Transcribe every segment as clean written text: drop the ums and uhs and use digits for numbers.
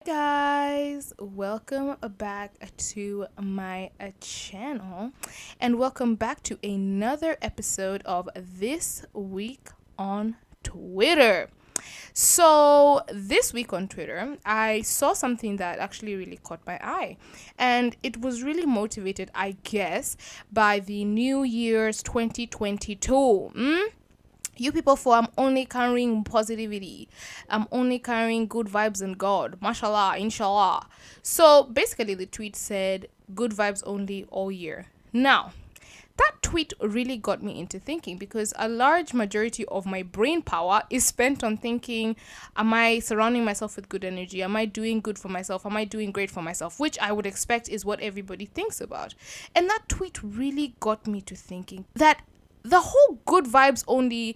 Guys, welcome back to my channel and welcome back to another episode of This Week on Twitter. So, this week on Twitter, I saw something that actually really caught my eye, and it was really motivated, I guess, by the New Year's 2022. You people, for I'm only carrying positivity. I'm only carrying good vibes and God. Mashallah, inshallah. So basically the tweet said good vibes only all year. Now, that tweet really got me into thinking because a large majority of my brain power is spent on thinking, am I surrounding myself with good energy? Am I doing good for myself? Am I doing great for myself? Which I would expect is what everybody thinks about. And that tweet really got me to thinking that the whole good vibes only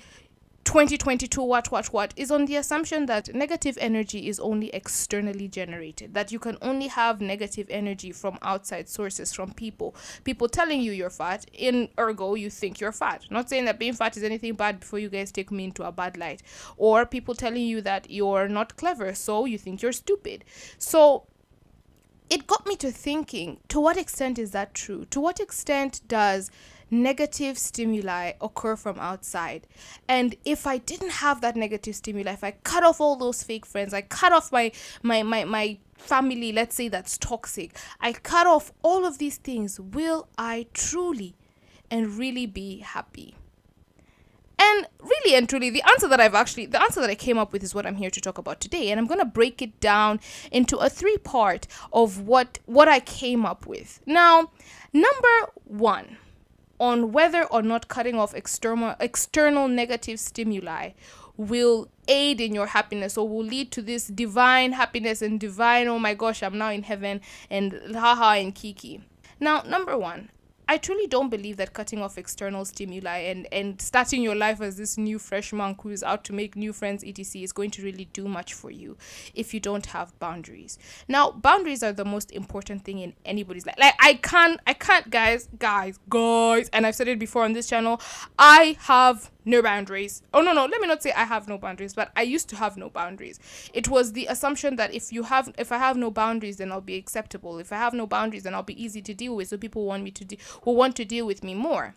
2022 what is on the assumption that negative energy is only externally generated, that you can only have negative energy from outside sources, from people telling you you're fat, in ergo you think you're fat. Not saying that being fat is anything bad before you guys take me into a bad light, or people telling you that you're not clever so you think you're stupid. So it got me to thinking, to what extent is that true? To what extent does negative stimuli occur from outside? And if I didn't have that negative stimuli, if I cut off all those fake friends, I cut off my family, let's say, that's toxic, I cut off all of these things, will I truly and really be happy? And really and truly, the answer that I came up with is what I'm here to talk about today. And I'm going to break it down into a three-part of what I came up with. Now, number one, on whether or not cutting off external negative stimuli will aid in your happiness or will lead to this divine happiness and divine, oh my gosh, I'm now in heaven and haha and kiki. Now, number one, I truly don't believe that cutting off external stimuli and starting your life as this new fresh monk who is out to make new friends, etc., is going to really do much for you if you don't have boundaries. Now, boundaries are the most important thing in anybody's life. Like, I can't, guys, and I've said it before on this channel, I have no boundaries. Oh, no, let me not say I have no boundaries, but I used to have no boundaries. It was the assumption that if I have no boundaries, then I'll be acceptable. If I have no boundaries, then I'll be easy to deal with, so people will want to deal with me more.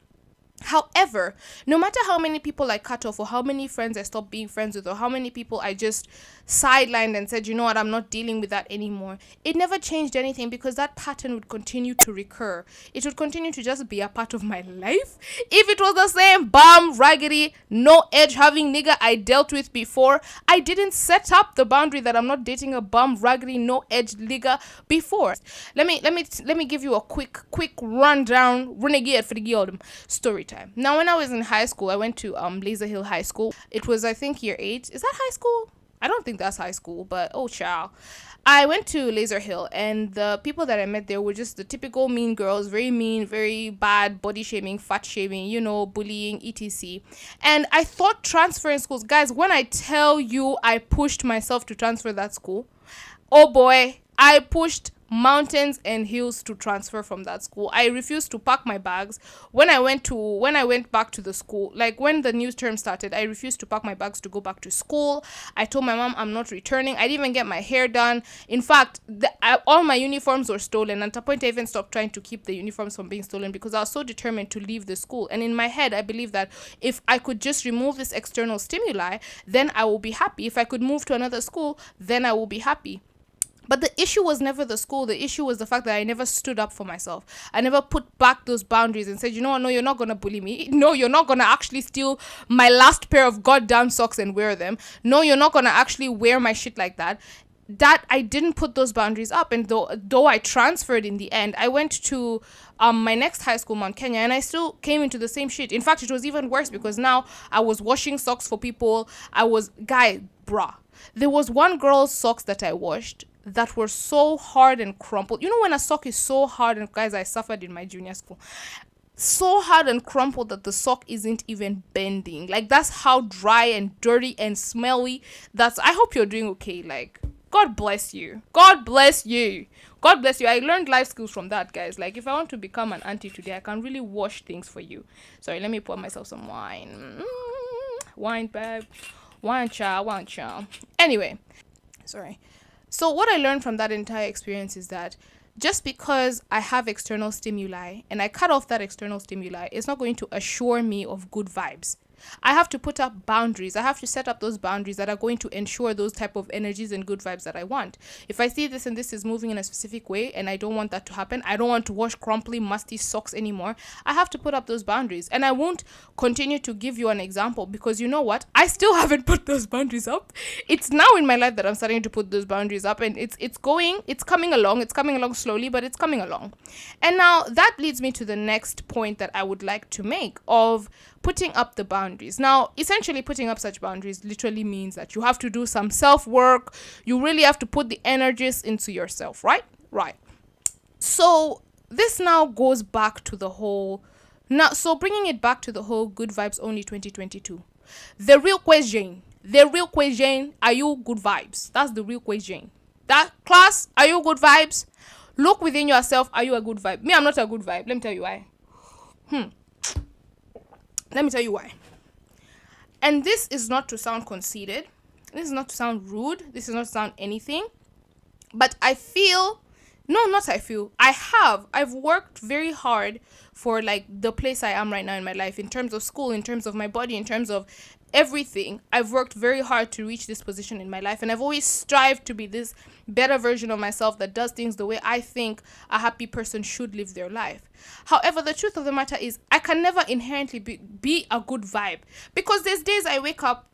However, no matter how many people I cut off, or how many friends I stopped being friends with, or how many people I just sidelined and said, you know what, I'm not dealing with that anymore, it never changed anything, because that pattern would continue to recur. It would continue to just be a part of my life. If it was the same bum, raggedy, no edge having nigga I dealt with before, I didn't set up the boundary that I'm not dating a bum, raggedy, no edge nigga before. Let me give you a quick rundown, renegade for the guild story time. Now, when I was in high school, I went to Laser Hill High School. It was, I think, year 8. Is that high school? I don't think that's high school, but oh child. I went to Laser Hill, and the people that I met there were just the typical mean girls, very mean, very bad, body shaming, fat shaming, bullying, etc. And I thought transferring schools, guys, when I tell you I pushed myself to transfer that school, oh boy, I pushed mountains and hills to transfer from that school. I refused to pack my bags. When I went back to the school, like when the new term started, I refused to pack my bags to go back to school. I told my mom I'm not returning. I didn't even get my hair done. In fact, all my uniforms were stolen. At a point, I even stopped trying to keep the uniforms from being stolen because I was so determined to leave the school. And in my head, I believed that if I could just remove this external stimuli, then I will be happy. If I could move to another school, then I will be happy. But the issue was never the school. The issue was the fact that I never stood up for myself. I never put back those boundaries and said, you know what, no, you're not going to bully me. No, you're not going to actually steal my last pair of goddamn socks and wear them. No, you're not going to actually wear my shit like that. That I didn't put those boundaries up. And though I transferred in the end, I went to my next high school, Mount Kenya, and I still came into the same shit. In fact, it was even worse because now I was washing socks for people. There was one girl's socks that I washed that were so hard and crumpled. You know when a sock is so hard, and guys, I suffered in my junior school, so hard and crumpled that the sock isn't even bending. Like, that's how dry and dirty and smelly I hope you're doing okay. Like, God bless you. God bless you. God bless you. I learned life skills from that, guys. Like, if I want to become an auntie today, I can really wash things for you. Sorry, let me pour myself some wine. Wine, babe. Wine, child. Anyway, sorry. So what I learned from that entire experience is that just because I have external stimuli and I cut off that external stimuli, it's not going to assure me of good vibes. I have to put up boundaries. I have to set up those boundaries that are going to ensure those type of energies and good vibes that I want. If I see this and this is moving in a specific way and I don't want that to happen, I don't want to wash crumply, musty socks anymore, I have to put up those boundaries. And I won't continue to give you an example because you know what? I still haven't put those boundaries up. It's now in my life that I'm starting to put those boundaries up, and it's coming along. It's coming along slowly, but it's coming along. And now that leads me to the next point that I would like to make of putting up the boundaries. Now, essentially putting up such boundaries literally means that you have to do some self-work. You really have to put the energies into yourself, right? Right. So this now goes back to the whole, now, so bringing it back to the whole good vibes only 2022. The real question, are you good vibes? That's the real question. That class, are you good vibes? Look within yourself, are you a good vibe? Me, I'm not a good vibe. Let me tell you why. Let me tell you why. And this is not to sound conceited. This is not to sound rude. This is not to sound anything. But I feel, I've worked very hard for like the place I am right now in my life, in terms of school, in terms of my body, in terms of everything. I've worked very hard to reach this position in my life, and I've always strived to be this better version of myself that does things the way I think a happy person should live their life. However, the truth of the matter is I can never inherently be a good vibe, because there's days I wake up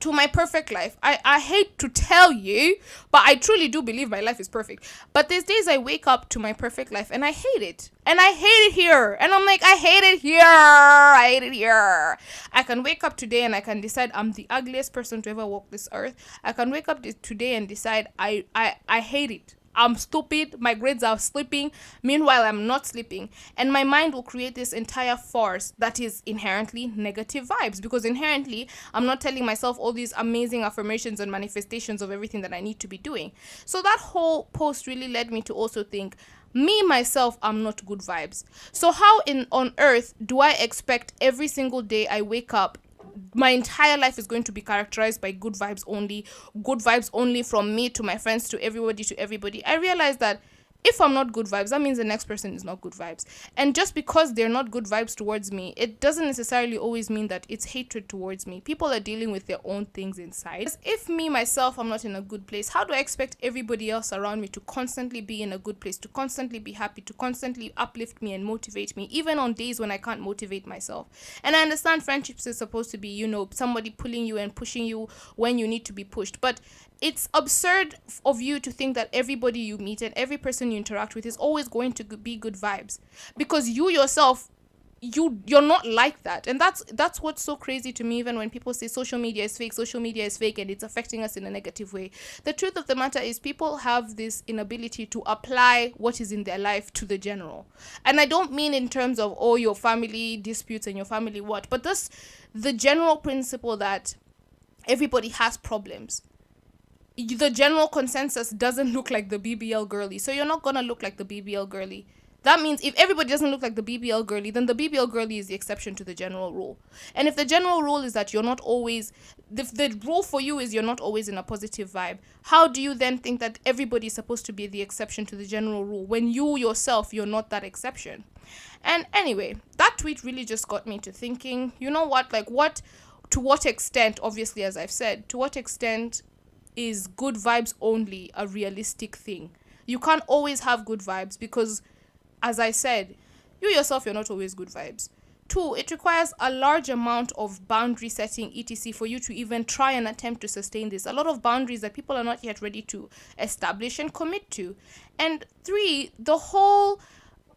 to my perfect life. I hate to tell you, but I truly do believe my life is perfect. But there's days I wake up to my perfect life and I hate it. And I hate it here. And I'm like, I hate it here. I hate it here. I can wake up today and I can decide I'm the ugliest person to ever walk this earth. I can wake up today and decide I hate it. I'm stupid, my grades are slipping, meanwhile I'm not sleeping, and my mind will create this entire farce that is inherently negative vibes, because inherently I'm not telling myself all these amazing affirmations and manifestations of everything that I need to be doing. So that whole post really led me to also think, me myself, I'm not good vibes. So how on earth do I expect every single day I wake up, my entire life is going to be characterized by good vibes only from me to my friends to everybody? I realized that if I'm not good vibes, that means the next person is not good vibes. And just because they're not good vibes towards me, it doesn't necessarily always mean that it's hatred towards me. People are dealing with their own things inside. If me, myself, I'm not in a good place, how do I expect everybody else around me to constantly be in a good place, to constantly be happy, to constantly uplift me and motivate me, even on days when I can't motivate myself? And I understand friendships is supposed to be, somebody pulling you and pushing you when you need to be pushed. But it's absurd of you to think that everybody you meet and every person you interact with is always going to be good vibes, because you yourself, you're not like that. And that's what's so crazy to me. Even when people say social media is fake and it's affecting us in a negative way, the truth of the matter is people have this inability to apply what is in their life to the general. And I don't mean in terms of your family disputes and your family what, but this the general principle that everybody has problems. The general consensus doesn't look like the BBL girly, so you're not gonna look like the BBL girly. That means if everybody doesn't look like the BBL girly, then the BBL girly is the exception to the general rule. And if the general rule is that you're not always, if the rule for you is you're not always in a positive vibe, how do you then think that everybody is supposed to be the exception to the general rule when you yourself, you're not that exception? And anyway, that tweet really just got me to thinking, you know what, to what extent, obviously, as I've said, to what extent is good vibes only a realistic thing? You can't always have good vibes because, as I said, you yourself, you're not always good vibes. 2, it requires a large amount of boundary setting, etc., for you to even try and attempt to sustain this. A lot of boundaries that people are not yet ready to establish and commit to. And 3, the whole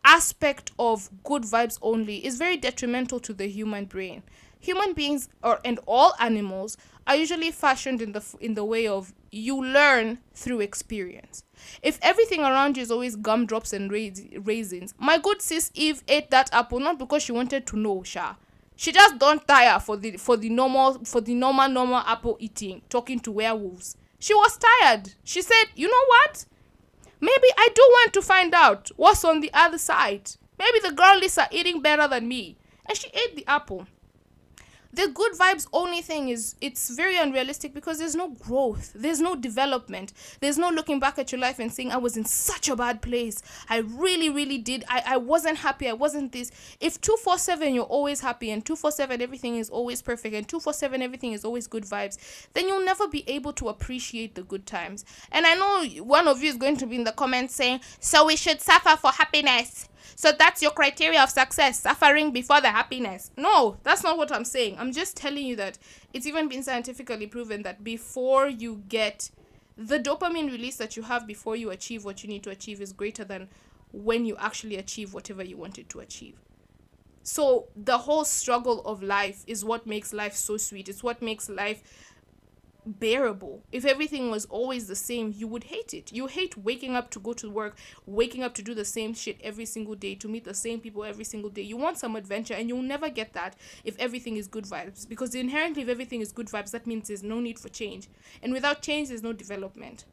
aspect of good vibes only is very detrimental to the human brain. Human beings and all animals are usually fashioned in the way of you learn through experience. If everything around you is always gumdrops and raisins, my good sis Eve ate that apple not because she wanted to know, Sha. She just don't tire for the normal apple eating, talking to werewolves. She was tired. She said, you know what? Maybe I do want to find out what's on the other side. Maybe the girlies are eating better than me. And she ate the apple. The good vibes only thing is, it's very unrealistic because there's no growth, there's no development, there's no looking back at your life and saying, I was in such a bad place, I really did, I wasn't happy, I wasn't this. If 247 you're always happy, and 247 everything is always perfect, and 247 everything is always good vibes, then you'll never be able to appreciate the good times. And I know one of you is going to be in the comments saying, so we should suffer for happiness, so that's your criteria of success, suffering before the happiness. No, that's not what I'm saying. I'm just telling you that it's even been scientifically proven that before you get the dopamine release that you have before you achieve what you need to achieve is greater than when you actually achieve whatever you wanted to achieve. So the whole struggle of life is what makes life so sweet. It's what makes life bearable. If everything was always the same, you would hate it. You hate waking up to go to work, waking up to do the same shit every single day, to meet the same people every single day. You want some adventure, and you'll never get that if everything is good vibes, because inherently if everything is good vibes, that means there's no need for change, and without change there's no development.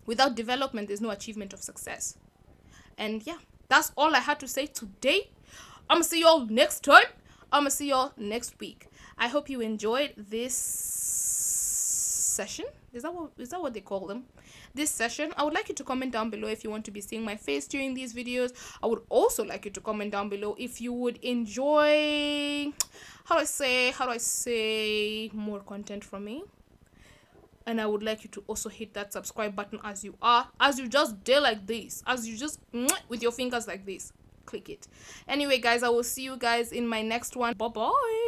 Without development there's no achievement of success. And yeah, that's all I had to say today. I'm gonna see y'all next time. I'm gonna see y'all next week. I hope you enjoyed this session. Is that what they call them? This session. I would like you to comment down below if you want to be seeing my face during these videos. I would also like you to comment down below if you would enjoy, how do I say more content from me. And I would like you to also hit that subscribe button as you just did like this, as you just with your fingers like this, click it. Anyway guys, I will see you guys in my next one. Bye bye.